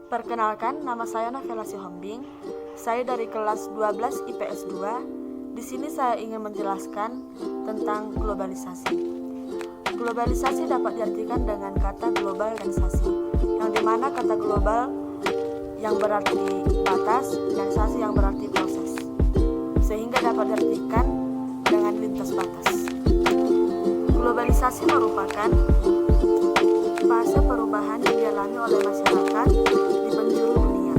Perkenalkan, nama saya Navela Sihombing. Saya dari kelas 12 IPS 2. Di sini saya ingin menjelaskan tentang globalisasi. Globalisasi dapat diartikan dengan kata global dan sasi, yang dimana kata global yang berarti batas dan sasi yang berarti proses, sehingga dapat diartikan dengan lintas batas. Globalisasi merupakan fase perubahan yang dialami oleh masyarakat di penjuru dunia.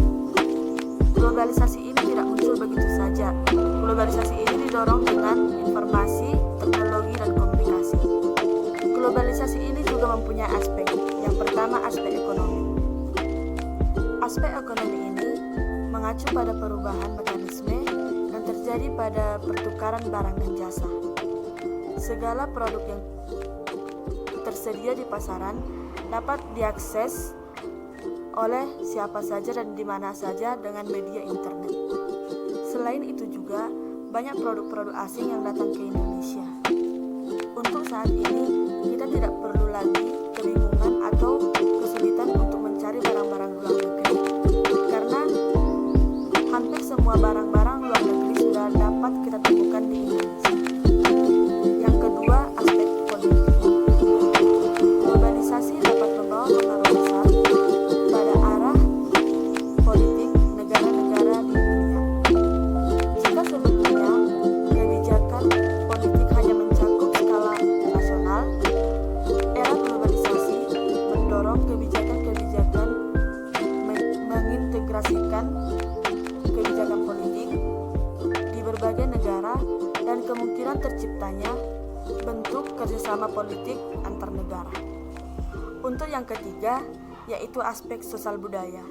Globalisasi ini tidak muncul begitu saja. Globalisasi ini didorong dengan informasi, teknologi, dan komunikasi. Globalisasi ini juga mempunyai aspek. Yang pertama, aspek ekonomi. Aspek ekonomi ini mengacu pada perubahan mekanisme yang terjadi pada pertukaran barang dan jasa. Segala produk yang tersedia di pasaran dapat diakses oleh siapa saja dan di mana saja dengan media internet. Selain itu juga banyak produk-produk asing yang datang ke Indonesia. Untuk saat ini kita tidak perlu lagi kebingungan atau kesulitan untuk mencari barang-barang luar negeri, karena hampir semua barang-barang luar negeri sudah dapat kita temukan di Indonesia. Yang kedua, aspek politik. Globalisasi dapat membawa pengaruh besar pada arah politik negara-negara di dunia. Jika sebelumnya kebijakan politik hanya mencakup skala nasional, era globalisasi mendorong kebijakan-kebijakan mengintegrasikan kebijakan politik di berbagai negara dan kemungkinan terciptanya bentuk kerjasama politik antar negara. Untuk yang ketiga, yaitu aspek sosial budaya.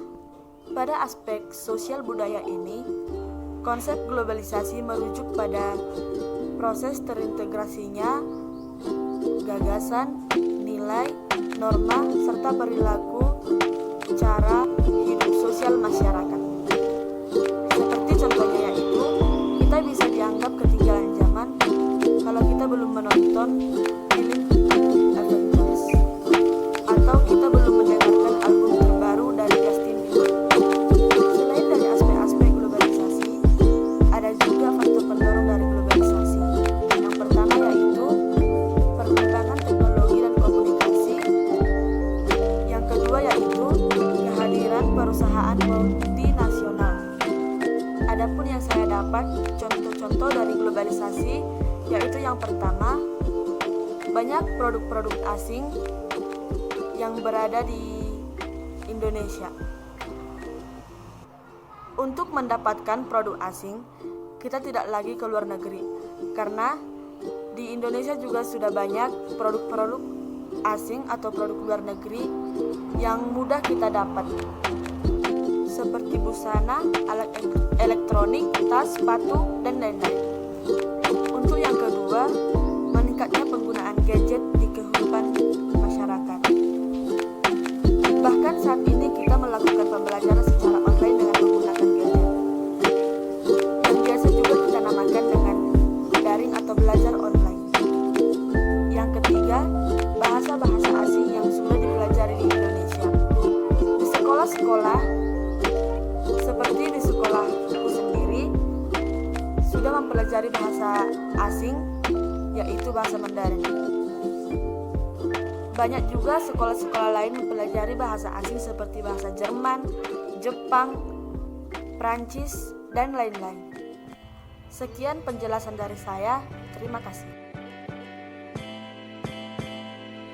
Pada aspek sosial budaya ini, konsep globalisasi merujuk pada proses terintegrasinya gagasan, nilai, norma, serta perilaku cara hidup sosial masyarakat. Seperti contohnya yaitu, kita bisa dianggap ketinggalan zaman kalau kita belum menonton film Avengers, atau kita belum mendengarkan album terbaru dari Justin Bieber. Selain dari aspek-aspek globalisasi, ada juga faktor pendorong dari globalisasi. Yang pertama yaitu perkembangan teknologi dan komunikasi. Yang kedua yaitu kehadiran perusahaan multinasional. Adapun yang saya dapat contoh-contoh dari globalisasi, yaitu yang pertama, banyak produk-produk asing yang berada di Indonesia. Untuk mendapatkan produk asing, kita tidak lagi ke luar negeri, karena di Indonesia juga sudah banyak produk-produk asing atau produk luar negeri yang mudah kita dapat, seperti busana, alat elektronik, tas, sepatu, dan lain-lain. Untuk yang kedua, meningkatnya penggunaan gadget di kehidupan masyarakat. Bahkan saat ini kita melakukan pembelajaran secara online dengan menggunakan gadget. Dan biasa juga kita namakan dengan daring atau belajar online. Yang ketiga, bahasa-bahasa asing yang sudah dipelajari di Indonesia. Di sekolah-sekolah, seperti di sekolahku sendiri, sudah mempelajari bahasa asing, yaitu bahasa Mandarin. Banyak juga sekolah-sekolah lain mempelajari bahasa asing seperti bahasa Jerman, Jepang, Prancis, dan lain-lain. Sekian penjelasan dari saya. Terima kasih.